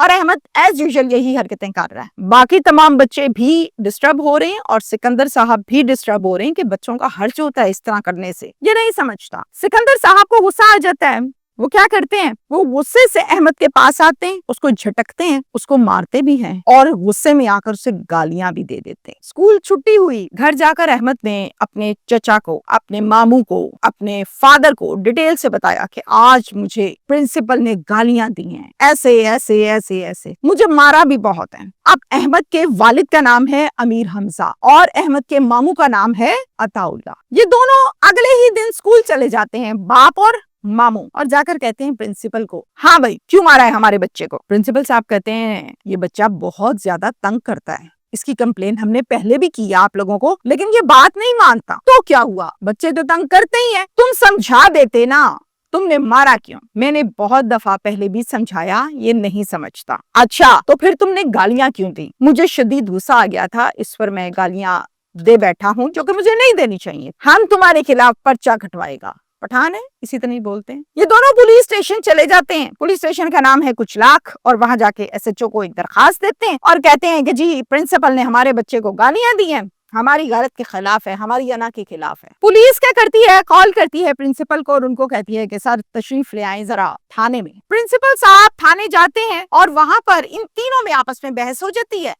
اور Ahmad as usual یہی حرکتیں کر رہا ہے. باقی تمام بچے بھی ڈسٹرب ہو رہے ہیں اور سکندر صاحب بھی ڈسٹرب ہو رہے ہیں کہ بچوں کا حرج ہوتا ہے اس طرح کرنے سے. یہ نہیں سمجھتا. سکندر صاحب کو غصہ آ جاتا ہے. وہ کیا کرتے ہیں, وہ غصے سے احمد کے پاس آتے ہیں, اس کو جھٹکتے ہیں, اس کو مارتے بھی ہیں اور غصے میں آ کر اسے گالیاں بھی دے دیتے ہیں. اسکول چھٹی ہوئی, گھر جا کر احمد نے اپنے چچا کو, اپنے ماموں کو, اپنے فادر کو ڈیٹیل سے بتایا کہ آج مجھے پرنسپل نے گالیاں دی ہیں, ایسے ایسے ایسے ایسے, مجھے مارا بھی بہت ہے. اب احمد کے والد کا نام ہے امیر حمزہ اور احمد کے ماموں کا نام ہے عطا اللہ. یہ دونوں اگلے ہی دن اسکول چلے جاتے ہیں, باپ اور ماموں, اور جا کر کہتے ہیں پرنسپل کو, ہاں بھائی کیوں مارا ہے ہمارے بچے کو؟ پرنسپل صاحب کہتے ہیں یہ بچہ بہت زیادہ تنگ کرتا ہے, اس کی کمپلین ہم نے پہلے بھی کی آپ لوگوں کو, لیکن یہ بات نہیں مانتا. تو کیا ہوا, بچے تو تنگ کرتے ہی ہیں, تم سمجھا دیتے نا, تم نے مارا کیوں؟ میں نے بہت دفعہ پہلے بھی سمجھایا, یہ نہیں سمجھتا. اچھا تو پھر تم نے گالیاں کیوں دی؟ مجھے شدید غصہ آ گیا تھا, اس پر میں گالیاں دے بیٹھا ہوں جو کہ مجھے نہیں دینی چاہیے. ہم تمہارے خلاف پرچہ کٹوائے گا. پٹھان ہے, اسی طرح ہی بولتے ہیں. یہ دونوں پولیس اسٹیشن چلے جاتے ہیں. پولیس اسٹیشن کا نام ہے کچلاک, اور وہاں جا کے ایس ایچ او کو ایک درخواست دیتے ہیں اور کہتے ہیں کہ جی پرنسپل نے ہمارے بچے کو گالیاں دی ہیں, ہماری غیرت کے خلاف ہے, ہماری انا کے خلاف ہے. پولیس کیا کرتی ہے, کال کرتی ہے پرنسپل کو اور ان کو کہتی ہے کہ سر تشریف لے آئیں ذرا تھانے میں. پرنسپل صاحب تھانے جاتے ہیں اور وہاں پر ان تینوں میں آپس میں بحث ہو جاتی ہے,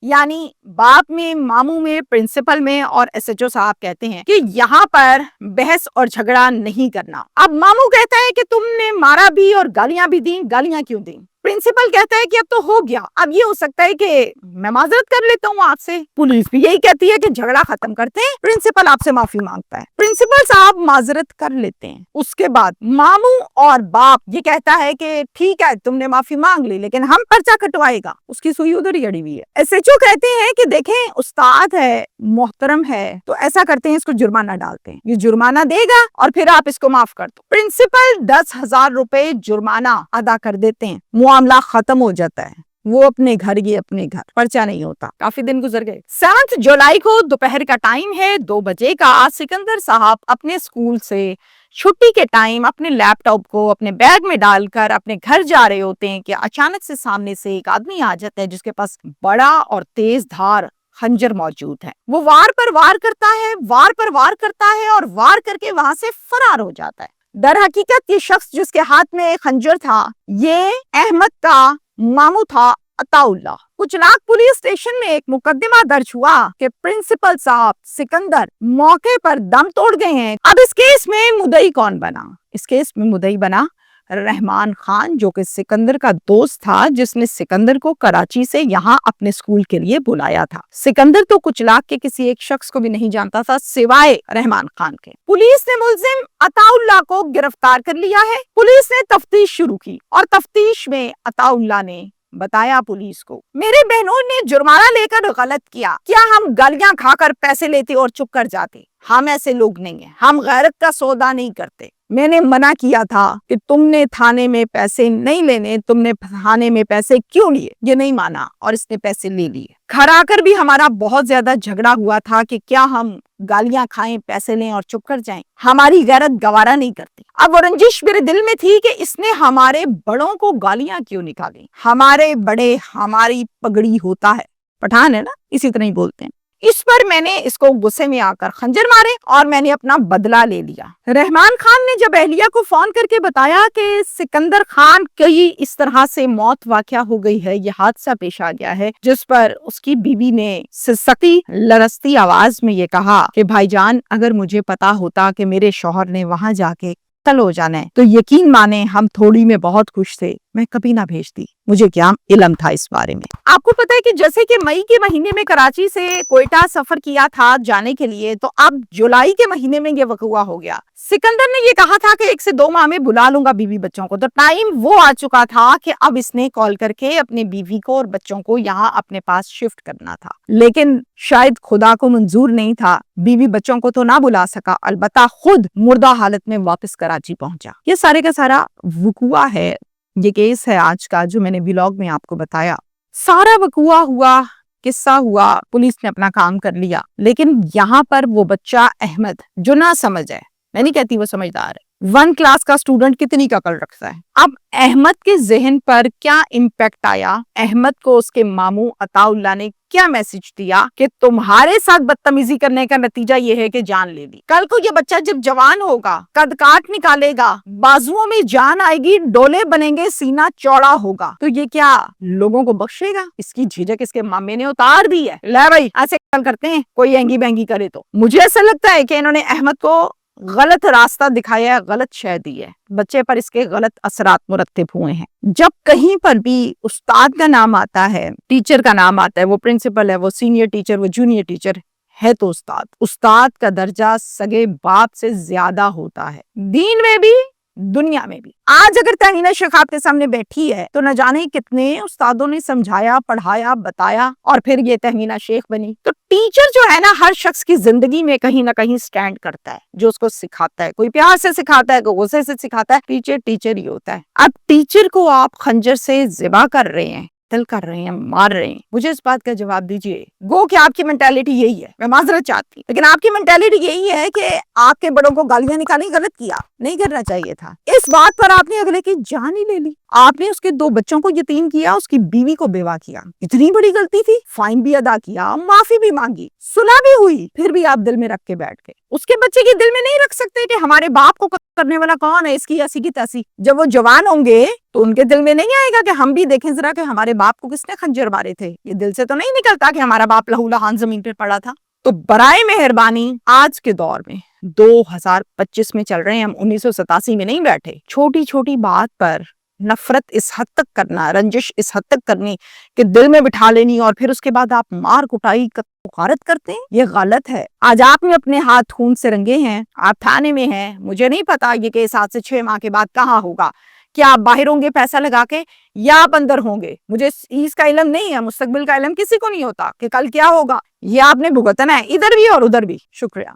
یعنی باپ میں, ماموں میں, پرنسپل میں, اور ایس ایچ او صاحب کہتے ہیں کہ یہاں پر بحث اور جھگڑا نہیں کرنا. اب ماموں کہتا ہے کہ تم نے مارا بھی اور گالیاں بھی دیں, گالیاں کیوں دیں؟ پرنسپل کہتا ہے کہ اب تو ہو گیا, اب یہ ہو سکتا ہے کہ میں معذرت کر لیتا ہوں آپ سے. پولیس بھی یہی کہتی ہے کہ جھگڑا ختم کرتے ہیں, پرنسپل آپ سے معافی مانگتا ہے. پرنسپل صاحب معذرت کر لیتے ہیں. اس کے بعد ماموں اور باپ یہ کہتا ہے کہ ٹھیک ہے تم نے معافی مانگ لی, لیکن ہم پرچہ کٹوائے گا. اس کی سوئی ادھر ہی اڑی ہوئی ہے. ایس ایچ او کہتے ہیں کہ دیکھیں استاد ہے, محترم ہے, تو ایسا کرتے ہیں اس کو جرمانہ ڈالتے ہیں, یہ جرمانہ دے گا اور پھر آپ اس کو معاف کر دو. پرنسپل 10,000 روپے جرمانہ ادا کر دیتے ہیں, معاملہ ختم ہو جاتا ہے. وہ اپنے گھر گئے, اپنے گھر, پرچہ نہیں ہوتا. کافی دن گزر گئے. 7 جولائی کو دوپہر کا ٹائم ہے, 2 بجے کا. سکندر صاحب اپنے اسکول سے چھٹی کے ٹائم اپنے لیپ ٹاپ کو اپنے بیگ میں ڈال کر اپنے گھر جا رہے ہوتے ہیں کہ اچانک سے سامنے سے ایک آدمی آ جاتا ہے جس کے پاس بڑا اور تیز دھار خنجر موجود ہے. وہ وار پر وار کرتا ہے, وار پر وار کرتا ہے اور وار کر کے وہاں سے فرار ہو جاتا ہے. در حقیقت یہ شخص جس کے ہاتھ میں خنجر تھا یہ احمد کا ماموں تھا عطا اللہ. کچلاک پولیس اسٹیشن میں ایک مقدمہ درج ہوا کہ پرنسپل صاحب سکندر موقع پر دم توڑ گئے ہیں. اب اس کیس میں مدعی کون بنا؟ اس کیس میں مدعی بنا رحمان خان, جو کہ سکندر کا دوست تھا, جس نے سکندر کو کراچی سے یہاں اپنے اسکول کے لیے بلایا تھا. سکندر تو کچلاک کے کسی ایک شخص کو بھی نہیں جانتا تھا سوائے رحمان خان کے. پولیس نے ملزم عطا اللہ کو گرفتار کر لیا ہے. پولیس نے تفتیش شروع کی اور تفتیش میں عطا اللہ نے بتایا پولیس کو, میرے بہنوں نے جرمانہ لے کر غلط کیا. کیا ہم گالیاں کھا کر پیسے لیتے اور چپ کر جاتے؟ ہم ایسے لوگ نہیں ہیں, ہم غیرت کا سودا نہیں کرتے. میں نے منع کیا تھا کہ تم نے تھانے میں پیسے نہیں لینے, تم نے تھانے میں پیسے کیوں لیے؟ یہ نہیں مانا اور اس نے پیسے لے لیے. گھر آ کر بھی ہمارا بہت زیادہ جھگڑا ہوا تھا کہ کیا ہم گالیاں کھائیں, پیسے لیں اور چپ کر جائیں. ہماری غیرت گوارا نہیں کرتی. اب وہ رنجش میرے دل میں تھی کہ اس نے ہمارے بڑوں کو گالیاں کیوں نکالی. ہمارے بڑے ہماری پگڑی ہوتا ہے. پٹھان ہے نا, اسی طرح ہی بولتے ہیں. اس پر میں نے اس کو غصے میں آ کر خنجر مارے اور میں نے اپنا بدلہ لے لیا. رحمان خان نے جب اہلیہ کو فون کر کے بتایا کہ سکندر خان کی اس طرح سے موت واقع ہو گئی ہے, یہ حادثہ پیش آ گیا ہے, جس پر اس کی بیوی نے سسکتی لرزتی آواز میں یہ کہا کہ بھائی جان, اگر مجھے پتا ہوتا کہ میرے شوہر نے وہاں جا کے قتل ہو جانا ہے تو یقین مانے ہم تھوڑی میں بہت خوش تھے, میں کبھی نہ بھیجتی. مجھے کیا علم تھا اس بارے میں. آپ کو پتا ہے کہ جیسے کہ مئی کے مہینے میں کراچی سے کوئٹہ سفر کیا تھا جانے کے لیے, تو اب جولائی کے مہینے میں یہ وقوع ہو گیا. سکندر نے یہ کہا تھا کہ 1 سے 2 ماہ میں بلا لوں گا بیوی بچوں کو. تو ٹائم وہ آ چکا تھا کہ اب اس نے کال کر کے اپنے بیوی کو اور بچوں کو یہاں اپنے پاس شفٹ کرنا تھا, لیکن شاید خدا کو منظور نہیں تھا. بیوی بچوں کو تو نہ بلا سکا, البتہ خود مردہ حالت میں واپس کراچی پہنچا. یہ سارے کا سارا وقوع ہے, یہ کیس ہے آج کا جو میں نے ولاگ میں آپ کو بتایا. سارا وقوع ہوا, قصہ ہوا, پولیس نے اپنا کام کر لیا, لیکن یہاں پر وہ بچہ احمد جو نہ سمجھ ہے, میں نہیں کہتی وہ سمجھدار ہے. 1 کلاس کا اسٹوڈنٹ کتنی عقل رکھتا ہے؟ اب احمد کے ذہن پر کیا امپیکٹ آیا؟ احمد کو اس کے ماموں عطا اللہ نے کیا میسج دیا کہ تمہارے ساتھ بدتمیزی کرنے کا نتیجہ یہ ہے کہ جان لے لی. کل کو یہ بچہ جب جوان ہوگا، قد کاٹ نکالے گا، بازوؤں میں جان آئے گی، ڈولے بنیں گے، سینہ چوڑا ہوگا، تو یہ کیا لوگوں کو بخشے گا؟ اس کی جھجک اس کے مامے نے اتار دی ہے. لے بھائی ایسے کل کرتے ہیں، کوئی اینگی بینگی کرے تو. مجھے ایسا لگتا ہے کہ انہوں نے احمد کو غلط راستہ دکھایا ہے، غلط شے دی ہے، بچے پر اس کے غلط اثرات مرتب ہوئے ہیں. جب کہیں پر بھی استاد کا نام آتا ہے، ٹیچر کا نام آتا ہے، وہ پرنسپل ہے، وہ سینئر ٹیچر، وہ جونیئر ٹیچر ہے، تو استاد کا درجہ سگے باپ سے زیادہ ہوتا ہے، دین میں بھی دنیا میں بھی. آج اگر تہمینہ شیخ آپ کے سامنے بیٹھی ہے تو نہ جانے کتنے استادوں نے سمجھایا، پڑھایا، بتایا اور پھر یہ تہمینہ شیخ بنی. تو ٹیچر جو ہے نا، ہر شخص کی زندگی میں کہیں نہ کہیں سٹینڈ کرتا ہے، جو اس کو سکھاتا ہے. کوئی پیار سے سکھاتا ہے، کوئی غصے سے سکھاتا ہے. ٹیچر ہی ہوتا ہے. اب ٹیچر کو آپ خنجر سے ذبح کر رہے ہیں، قتل کر رہے ہیں، مار رہے ہیں. مجھے اس بات کا جواب دیجئے. گو کہ آپ کی مینٹیلٹی یہی ہے، میں معذرت چاہتی، لیکن آپ کی مینٹیلٹی یہی ہے کہ آپ کے بڑوں کو گالیاں نکالی، غلط کیا، نہیں کرنا چاہیے تھا. اس بات پر آپ نے اگلے کی جان ہی لے لی. آپ نے اس کے 2 بچوں کو یتیم کیا، اس کی بیوی کو بیوہ کیا. اتنی بڑی غلطی تھی، فائن بھی ادا کیا، معافی بھی مانگی، صلح بھی ہوئی، پھر بھی آپ دل میں رکھ کے بیٹھ گئے. اس کے بچے کے دل میں نہیں رکھ سکتے کہ ہمارے باپ کو قتل کرنے والا کون ہے، اس کی ایسی کی تیسی. جب وہ جوان ہوں گے تو ان کے دل میں نہیں آئے گا کہ ہم بھی دیکھیں ذرا کہ ہمارے باپ کو کس نے خنجر مارے تھے. یہ دل سے تو نہیں نکلتا کہ ہمارا باپ لہو لہان زمین پہ پڑا تھا. تو برائے مہربانی آج کے دور میں 2025 میں چل رہے ہیں، ہم 1987 میں نہیں بیٹھے. چھوٹی چھوٹی بات پر نفرت اس حد تک کرنا، رنجش اس حد تک کرنی کہ دل میں بٹھا لینی اور پھر اس کے بعد آپ مار کٹائی غارت کرتے ہیں، یہ غلط ہے. آج آپ نے اپنے ہاتھ خون سے رنگے ہیں، آپ تھانے میں ہیں. مجھے نہیں پتا یہ کیس 7 سے 6 ماہ کے بعد کہاں ہوگا. کیا آپ باہر ہوں گے پیسہ لگا کے یا آپ اندر ہوں گے؟ مجھے اس کا علم نہیں ہے، مستقبل کا علم کسی کو نہیں ہوتا کہ کل کیا ہوگا. یہ آپ نے بھگتنا ہے ادھر بھی اور ادھر بھی. شکریہ.